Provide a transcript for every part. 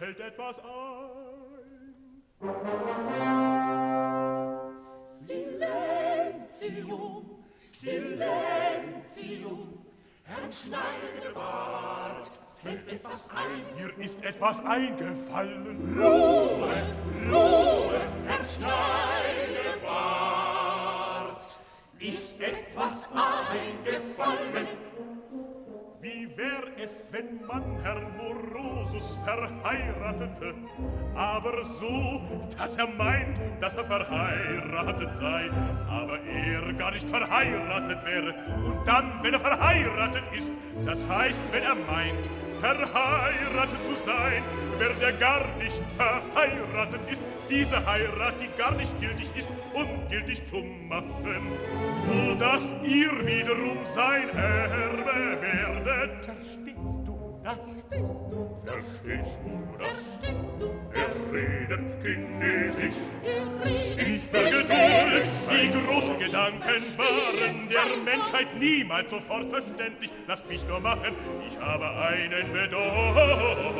fällt etwas ein. Silentium, Silentium, Herrn Schneidebart, fällt etwas ein. Mir ist etwas eingefallen. Ruhe, Ruhe, Herr Schneidebart, ist etwas eingefallen. Wie wär es, wenn man Herrn Morosus verheiratete, aber so, dass er meint, dass er verheiratet sei, aber er gar nicht verheiratet wäre. Und dann, wenn er verheiratet ist, das heißt, wenn er meint, verheiratet zu sein, während er gar nicht verheiratet ist, diese Heirat, die gar nicht gültig ist, ungültig zu machen, so dass ihr wiederum sein Erbe werdet. Verstehst du das? Verstehst du das? Verstehst du Er das? redet chinesisch. Er redet Ich vergeduldet, die großen Gedanken waren der Menschheit niemals sofort verständlich. Lasst mich nur machen, ich habe einen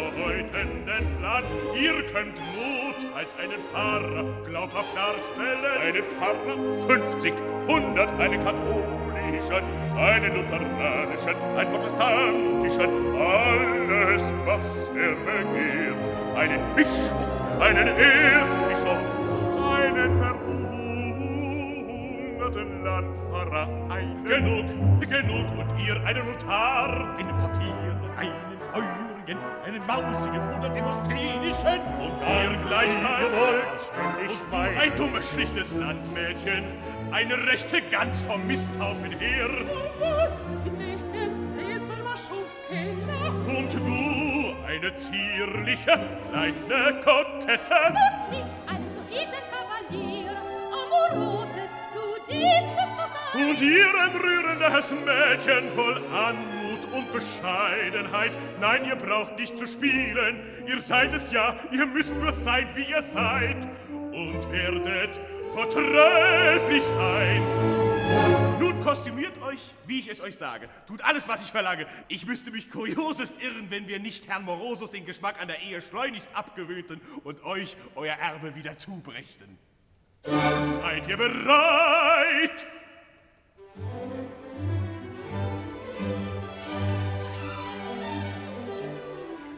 bedeutenden Plan. Ihr könnt notfalls einen Pfarrer glaubhaft darstellen. Einen Pfarrer, 50, 100, einen katholischen, einen lutheranischen, einen protestantischen, alles, was er begehrt. Einen Bischof, einen Erzbischof, einen verhungerten Landpfarrer, genug, genug, und ihr einen Notar, einen Papier, einen feurigen, einen mausigen oder demosthenischen, und ihr gleichfalls, und du ein dummes, schlichtes Landmädchen, eine rechte Gans vom Misthaufen her, und du eine zierliche, kleine Kokette, Nicht ein so edler Kavalier, Amoroses zu Diensten zu sein. und ihr ein rührendes Mädchen voll Anmut und Bescheidenheit. Nein, ihr braucht nicht zu spielen, ihr seid es ja, ihr müsst nur sein, wie ihr seid, und werdet vortrefflich sein. Nun kostümiert euch, wie ich es euch sage. Tut alles, was ich verlange. Ich müsste mich kuriosest irren, wenn wir nicht Herrn Morosus den Geschmack an der Ehe schleunigst abgewöhnten und euch euer Erbe wieder zubrächten. Seid ihr bereit?